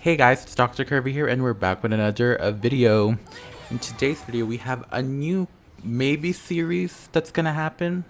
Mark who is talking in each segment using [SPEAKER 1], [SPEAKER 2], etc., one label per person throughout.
[SPEAKER 1] Hey guys, it's Dr. Curvy here, and we're back with another video. In today's video, we have a new maybe series that's gonna happen,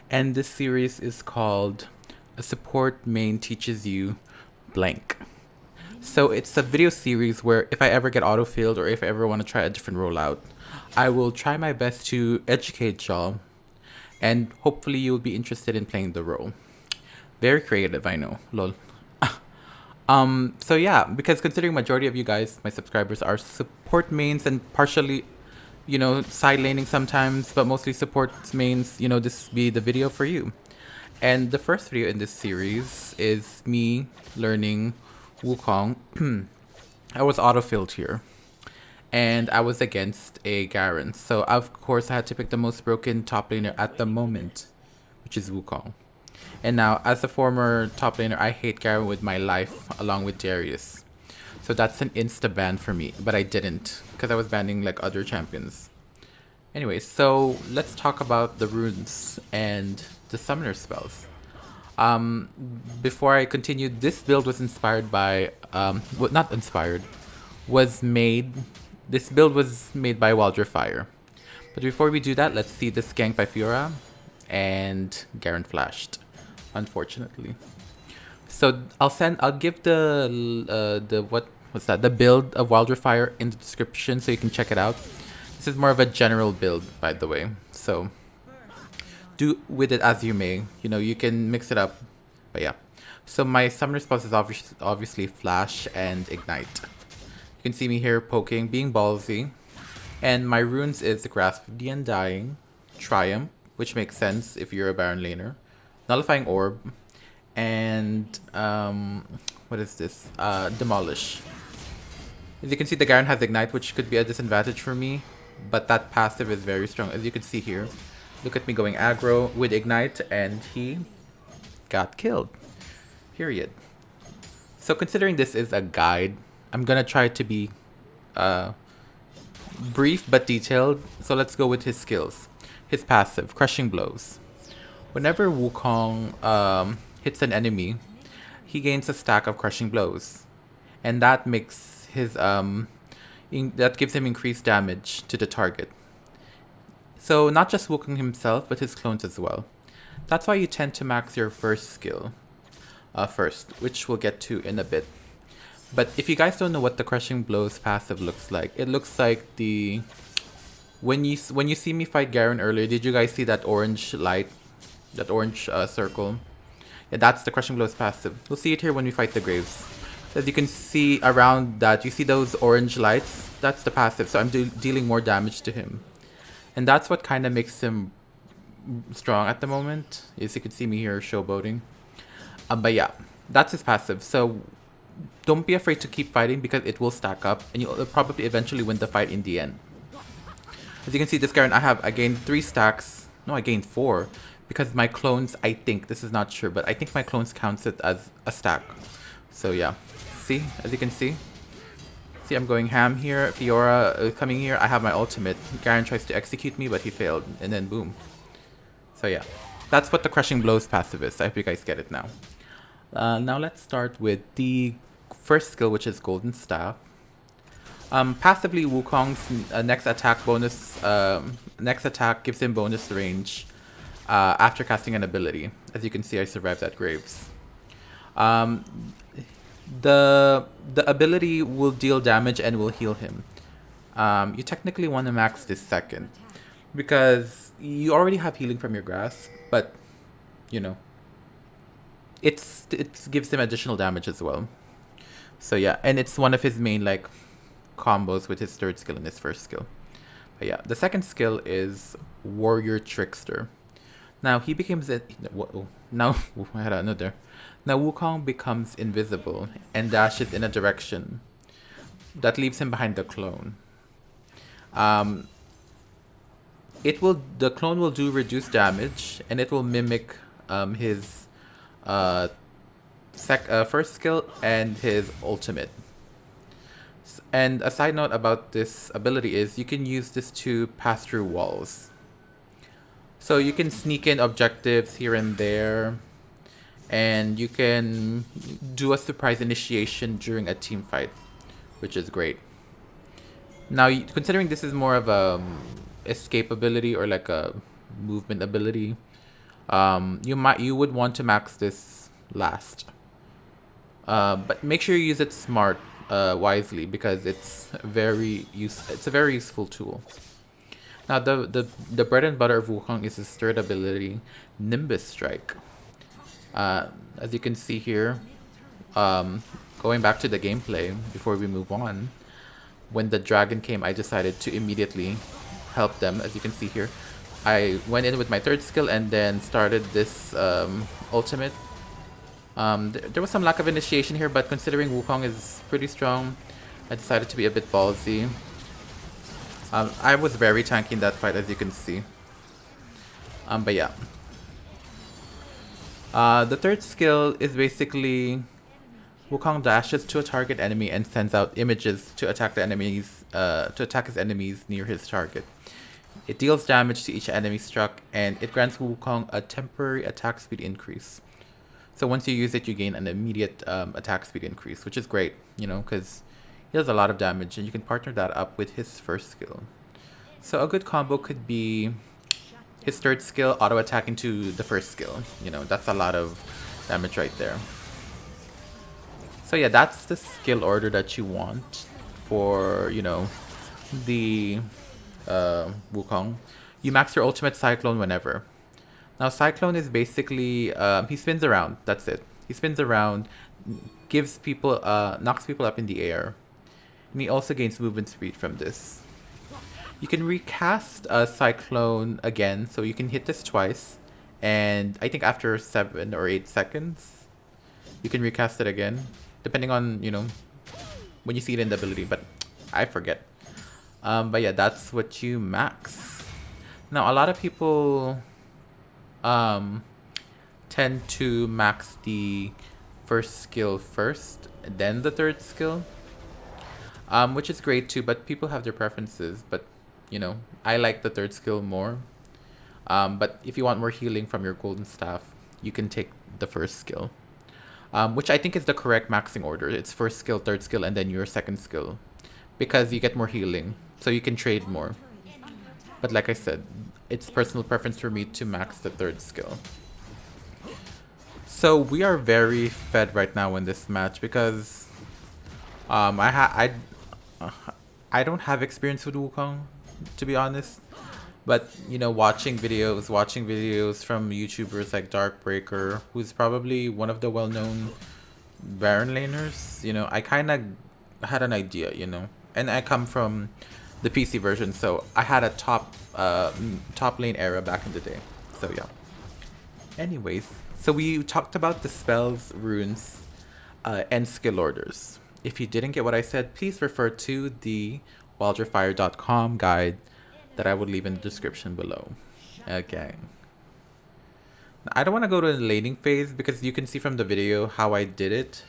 [SPEAKER 1] and this series is called "A Support Main Teaches You Blank." So it's a video series where if I ever get autofilled or if I ever want to try a different rollout, I will try my best to educate y'all, and hopefully you'll be interested in playing the role. Very creative, I know. Lol. So yeah, because considering majority of you guys, my subscribers, are support mains and partially, side laning sometimes, but mostly support mains, this be the video for you. And the first video in this series is me learning Wukong. I was autofilled here, and I was against a Garen. So of course I had to pick the most broken top laner at the moment, which is Wukong. And now, as a former top laner, I hate Garen with my life, along with Darius. So that's an insta-ban for me, but I didn't, because I was banning like other champions. Anyway, so let's talk about the runes and the summoner spells. Before I continue, this build was inspired by, well, not inspired, this build was made by wildrift. But before we do that, let's see this gank by Fiora, and Garen flashed, unfortunately. So I'll give the build of wildrift in the description so you can check it out. This is more of a general build, by the way, so do with it as you may. You can mix it up, but yeah. So my summoner spells is obviously flash and ignite. You can see me here poking, being ballsy, and my runes is the Grasp of the Undying, Triumph, which makes sense if you're a Baron laner, Nullifying Orb, and what is this? Demolish. As you can see, the Garen has Ignite, which could be a disadvantage for me, but that passive is very strong. As you can see here, look at me going aggro with Ignite, and he got killed. Period. So considering this is a guide, I'm gonna try to be brief but detailed. So let's go with his skills. His passive, Crushing Blows. Whenever Wukong hits an enemy, he gains a stack of Crushing Blows, and that makes his that gives him increased damage to the target. So not just Wukong himself, but his clones as well. That's why you tend to max your first skill first, which we'll get to in a bit. But if you guys don't know what the Crushing Blows passive looks like, it looks like the when you see me fight Garen earlier, did you guys see that orange light, that orange circle? Yeah, that's the Crushing Blows passive. We'll see it here when we fight the Graves. As you can see around that, you see those orange lights? That's the passive, so I'm dealing more damage to him. And that's what kind of makes him strong at the moment. As you can see me here showboating. But yeah, that's his passive. So don't be afraid to keep fighting because it will stack up, and you'll probably eventually win the fight in the end. As you can see, this Garen, I gained 3 stacks. No, I gained 4. Because my clones, I think, this is not sure, but I think my clones counts it as a stack. So yeah. See? As you can see. See, I'm going ham here. Fiora coming here. I have my ultimate. Garen tries to execute me, but he failed. And then boom. So yeah. That's what the Crushing Blows passive is. I hope you guys get it now. Now let's start with the first skill, which is Golden Staff. Passively, Wukong's next attack gives him bonus range after casting an ability. As you can see, I survived that Graves. The ability will deal damage and will heal him. You technically want to max this second, because you already have healing from your Grasp, but it gives him additional damage as well. So yeah, and it's one of his main combos with his third skill and his first skill. But yeah, the second skill is Warrior Trickster. Now he becomes now I had another. Now Wukong becomes invisible and dashes in a direction that leaves him behind the clone. The clone will do reduced damage, and it will mimic his first skill and his ultimate. And a side note about this ability is you can use this to pass through walls. So you can sneak in objectives here and there, And you can do a surprise initiation during a team fight, which is great. Now, considering this is more of a escape ability or like a movement ability, you would want to max this last. But make sure you use it smart, wisely, because it's a very useful tool. Now, the bread and butter of Wukong is his third ability, Nimbus Strike. As you can see here, going back to the gameplay before we move on, when the dragon came, I decided to immediately help them. As you can see here, I went in with my third skill and then started this ultimate. There was some lack of initiation here, but considering Wukong is pretty strong, I decided to be a bit ballsy. I was very tanky in that fight, as you can see. But yeah. The third skill is basically Wukong dashes to a target enemy and sends out images to attack the enemies, to attack his enemies near his target. It deals damage to each enemy struck, and it grants Wukong a temporary attack speed increase. So once you use it, you gain an immediate attack speed increase, which is great, you know, because he does a lot of damage, and you can partner that up with his first skill. So a good combo could be his third skill auto attacking to the first skill. You know, that's a lot of damage right there. So yeah, that's the skill order that you want for, you know, the Wukong. You max your ultimate Cyclone whenever. Now Cyclone is basically, he spins around, that's it. He spins around, gives people, knocks people up in the air. And he also gains movement speed from this. You can recast a Cyclone again, so you can hit this twice. And I think after 7 or 8 seconds, you can recast it again. Depending on, you know, when you see it in the ability, but I forget. But yeah, that's what you max. Now, a lot of people tend to max the first skill first, then the third skill. Which is great too, but people have their preferences. But, you know, I like the third skill more. But if you want more healing from your golden staff, you can take the first skill. Which I think is the correct maxing order. It's first skill, third skill, and then your second skill. Because you get more healing, so you can trade more. But like I said, it's personal preference for me to max the third skill. So we are very fed right now in this match because I don't have experience with Wukong, to be honest. But, you know, watching videos from YouTubers like Darkbreaker, who's probably one of the well-known Baron laners, you know, I kind of had an idea, you know. And I come from the PC version, so I had a top lane era back in the day. So, yeah. Anyways, so we talked about the spells, runes, and skill orders. If you didn't get what I said, please refer to the wildrift.com guide that I would leave in the description below. Okay. I don't want to go to the laning phase because you can see from the video how I did it.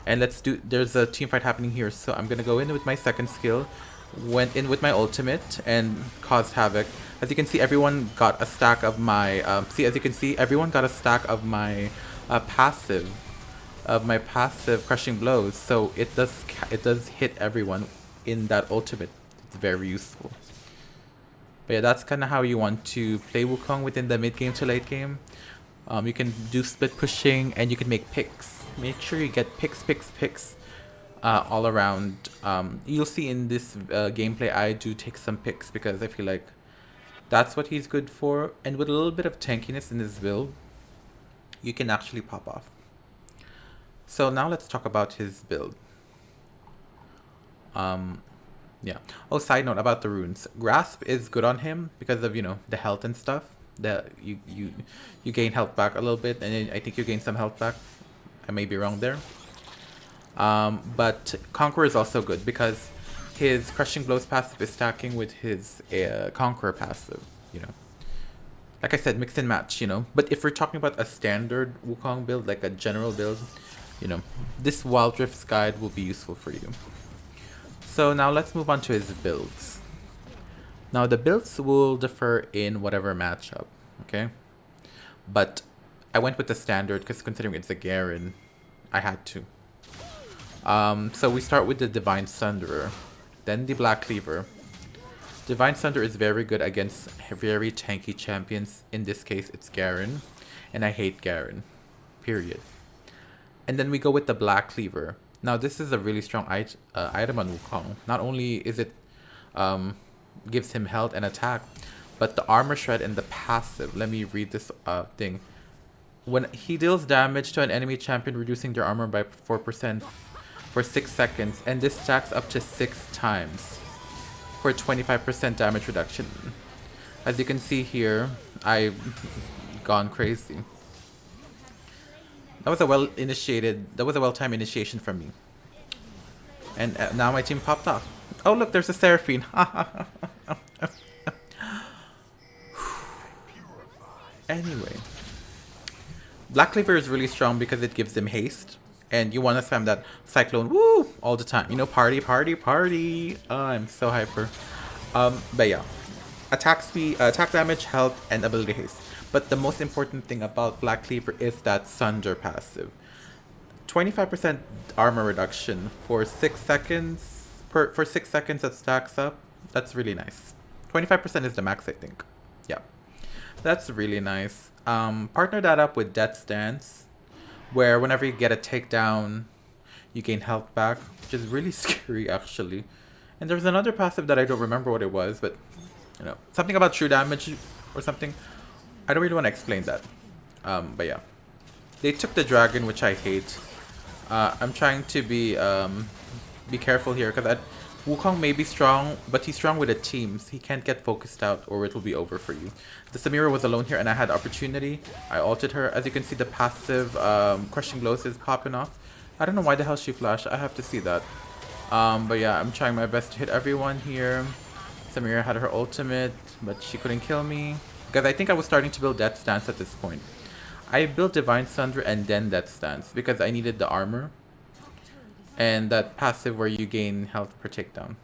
[SPEAKER 1] And there's a team fight happening here, so I'm going to go in with my second skill. Went in with my ultimate and caused havoc. As you can see, everyone got a stack of my, everyone got a stack of my passive crushing blows. So it does hit everyone in that ultimate. It's very useful. But yeah, that's kind of how you want to play Wukong within the mid game to late game. You can do split pushing and you can make picks. Make sure you get picks all around. You'll see in this gameplay I do take some picks because I feel like that's what he's good for. And with a little bit of tankiness in his build, you can actually pop off. So now let's talk about his build. Yeah. Oh, side note about the runes. Grasp is good on him because of, you know, the health and stuff. You gain health back a little bit, and I think you gain some health back. I may be wrong there. But Conqueror is also good because his Crushing Blows passive is stacking with his Conqueror passive, you know. Like I said, mix and match, you know. But if we're talking about a standard Wukong build, like a general build, you know, this Wildrift's guide will be useful for you. So now let's move on to his builds. Now the builds will differ in whatever matchup, okay? But I went with the standard because considering it's a Garen, I had to. So we start with the Divine Thunderer, then the Black Cleaver. Divine Thunder is very good against very tanky champions. In this case, it's Garen, and I hate Garen, period. And then we go with the Black Cleaver. Now this is a really strong item on Wukong. Not only is it gives him health and attack, but the armor shred and the passive. Let me read this thing. When he deals damage to an enemy champion, reducing their armor by 4% for 6 seconds, and this stacks up to 6 times for 25% damage reduction. As you can see here, I've gone crazy. That was a well-timed initiation from me. And now my team popped off. Oh look, there's a Seraphine. Anyway. Black Cleaver is really strong because it gives him haste. And you want to spam that Cyclone woo all the time. You know, party, party, party. I'm so hyper. But yeah. Attack speed, attack damage, health, and ability haste. But the most important thing about Black Cleaver is that Sunder passive. 25% armor reduction for 6 seconds. For 6 seconds that stacks up. That's really nice. 25% is the max, I think. Yeah. That's really nice. Partner that up with Death Stance, where whenever you get a takedown, you gain health back, which is really scary actually. And there's another passive that I don't remember what it was, but you know, something about true damage or something. I don't really want to explain that. But yeah, they took the dragon, which I hate. I'm trying to be careful here because Wukong may be strong, but he's strong with the teams. He can't get focused out or it will be over for you. The Samira was alone here and I had opportunity. I ulted her. As you can see, the passive crushing blows is popping off. I don't know why the hell she flashed. I have to see that. But yeah, I'm trying my best to hit everyone here. Samira had her ultimate, but she couldn't kill me. Because I think I was starting to build Death Stance at this point. I built Divine Thunder and then Death Stance because I needed the armor. And that passive where you gain health per takedown.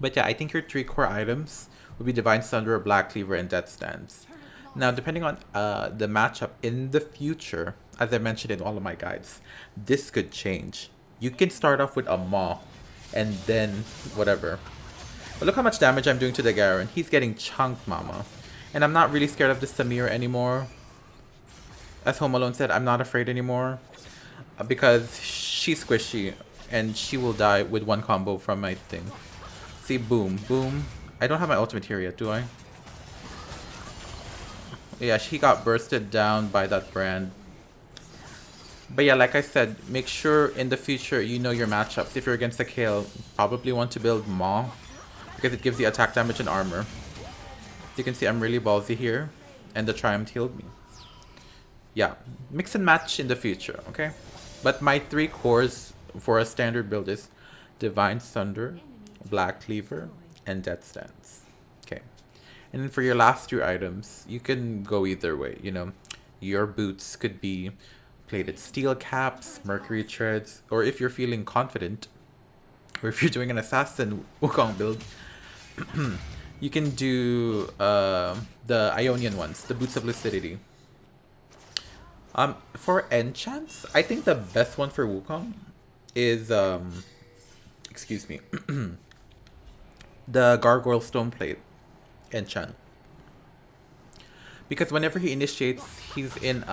[SPEAKER 1] But yeah, I think your 3 core items would be Divine Thunder, Black Cleaver, and Death Stance. Now, depending on the matchup in the future, as I mentioned in all of my guides, this could change. You can start off with a Maw, and then whatever. But look how much damage I'm doing to the Garen. He's getting chunked, mama. And I'm not really scared of the Samira anymore. As Home Alone said, I'm not afraid anymore. Because she's squishy and she will die with one combo from my thing. See, boom, boom. I don't have my ultimate here yet, do I? Yeah, she got bursted down by that brand. But yeah, like I said, make sure in the future you know your matchups. If you're against a Kale, probably want to build Maw because it gives you attack damage and armor. You can see I'm really ballsy here and the Triumph healed me. Yeah, mix and match in the future, okay? But my 3 cores for a standard build is Divine Thunder, Black Cleaver, and Death Stance. Okay. And then for your last 2 items, you can go either way. You know, your boots could be plated steel caps, mercury treads, or if you're feeling confident, or if you're doing an assassin Wukong build, you can do the Ionian ones, the boots of lucidity. For enchants, I think the best one for Wukong is excuse me, the Gargoyle Stoneplate enchant. Because whenever he initiates, he's in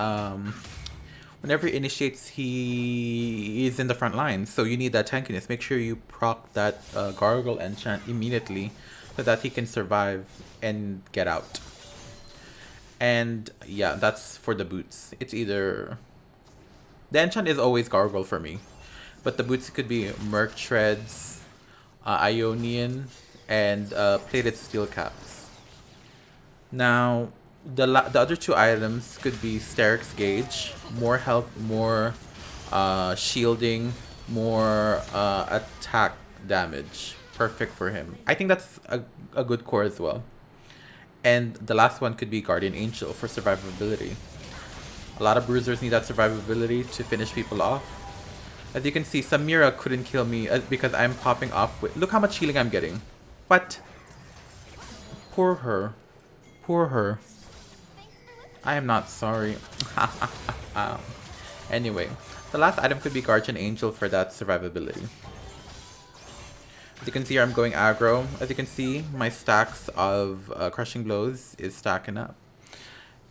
[SPEAKER 1] he is in the front line, so you need that tankiness. Make sure you proc that Gargoyle enchant immediately so that he can survive and get out. And yeah, that's for the boots. It's either... The enchant is always Gargoyle for me. But the boots could be Merc Treads, Ionian, and Plated Steel Caps. Now, the other 2 items could be Steric's Gauge. More health, more shielding, more attack damage. Perfect for him. I think that's a good core as well. And the last one could be Guardian Angel for survivability. A lot of bruisers need that survivability to finish people off. As you can see, Samira couldn't kill me because I'm popping off with... Look how much healing I'm getting. What? Poor her. Poor her. I am not sorry. Anyway, the last item could be Guardian Angel for that survivability. As you can see here, I'm going aggro. As you can see, my stacks of Crushing Blows is stacking up.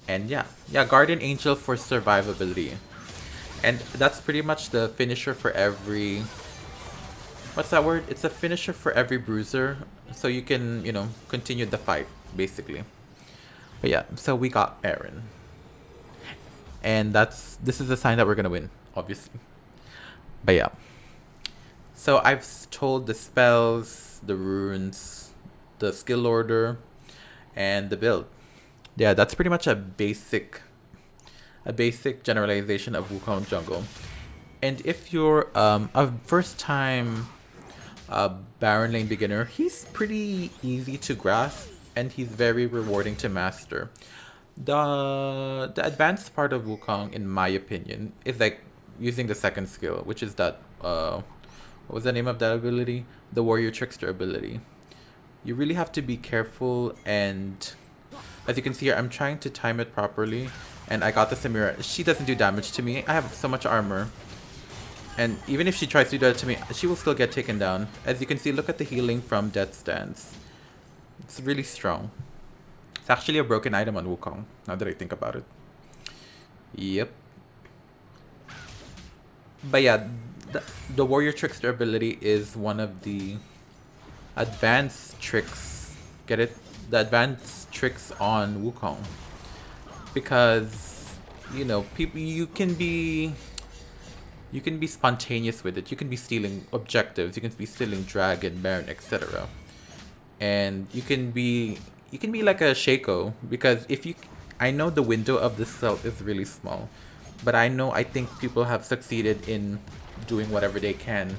[SPEAKER 1] And yeah, Guardian Angel for survivability. And that's pretty much the finisher for every... What's that word? It's a finisher for every bruiser. So you can, you know, continue the fight, basically. But yeah, so we got Baron. And this is a sign that we're gonna win, obviously. But yeah. So I've told the spells, the runes, the skill order, and the build. Yeah, that's pretty much a basic generalization of Wukong jungle. And if you're a first time Baron lane beginner, he's pretty easy to grasp and he's very rewarding to master. The advanced part of Wukong, in my opinion, is like using the second skill, which is that what was the name of that ability? The Warrior Trickster ability. You really have to be careful, and as you can see here, I'm trying to time it properly, and I got the Samira. She doesn't do damage to me. I have so much armor. And even if she tries to do that to me, she will still get taken down. As you can see, look at the healing from Death Stance. It's really strong. It's actually a broken item on Wukong, now that I think about it. Yep. But yeah, the Warrior Trickster ability is one of the advanced tricks. Get it? The advanced tricks on Wukong. Because, you know, people, you can be spontaneous with it. You can be stealing objectives. You can be stealing Dragon, Baron, etc. And you can be like a Shaco, because if you, I know the window of the cell is really small, but I think people have succeeded in doing whatever they can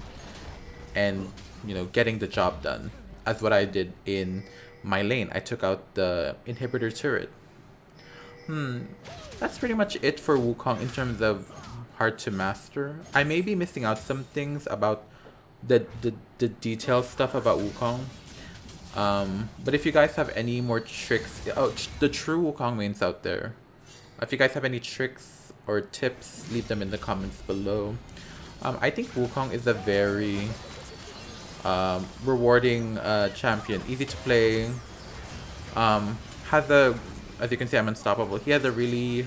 [SPEAKER 1] and, you know, getting the job done, as what I did in my lane. I took out the inhibitor turret. That's pretty much it for Wukong in terms of hard to master. I may be missing out some things about the detailed stuff about Wukong. But if you guys have any more tricks, the true Wukong mains out there, if you guys have any tricks or tips, leave them in the comments below. I think Wukong is a very rewarding champion, easy to play. Has a, as you can see, I'm unstoppable. He has a really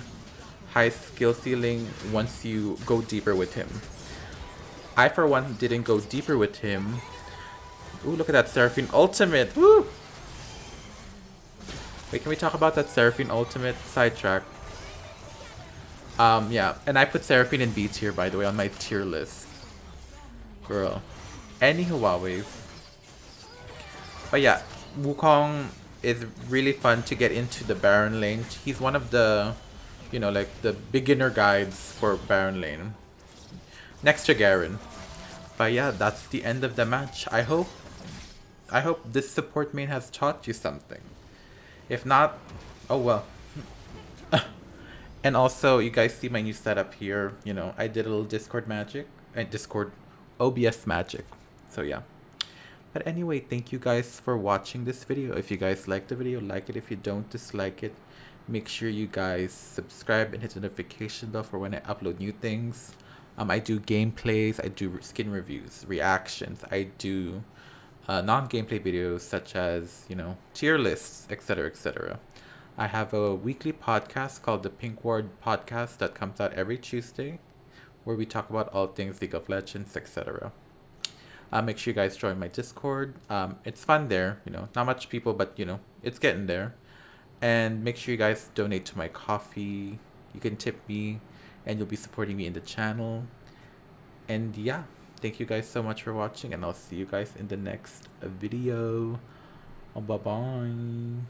[SPEAKER 1] high skill ceiling once you go deeper with him. I, for one, didn't go deeper with him. Ooh, look at that Seraphine ultimate. Woo! Wait, can we talk about that Seraphine ultimate? Sidetrack. Yeah, and I put Seraphine in B tier, by the way, on my tier list. Girl. Any Huawei's. But yeah, Wukong is really fun to get into the Baron lane. He's one of the, you know, like the beginner guides for Baron lane. Next to Garen. But yeah, that's the end of the match. I hope this support main has taught you something. If not, oh well. And also, you guys see my new setup here. You know, I did a little Discord magic. Discord OBS magic. So yeah. But anyway, thank you guys for watching this video. If you guys liked the video, like it. If you don't, dislike it. Make sure you guys subscribe and hit the notification bell for when I upload new things. I do gameplays, I do skin reviews, reactions, I do non-gameplay videos such as, you know, tier lists, etc, etc. I have a weekly podcast called the Pink Ward Podcast that comes out every Tuesday, where we talk about all things League of Legends, etc. Make sure you guys join my Discord. It's fun there, you know, not much people, but you know, it's getting there. And make sure you guys donate to my coffee. You can tip me and you'll be supporting me in the channel. And yeah, thank you guys so much for watching, and I'll see you guys in the next video. Bye bye.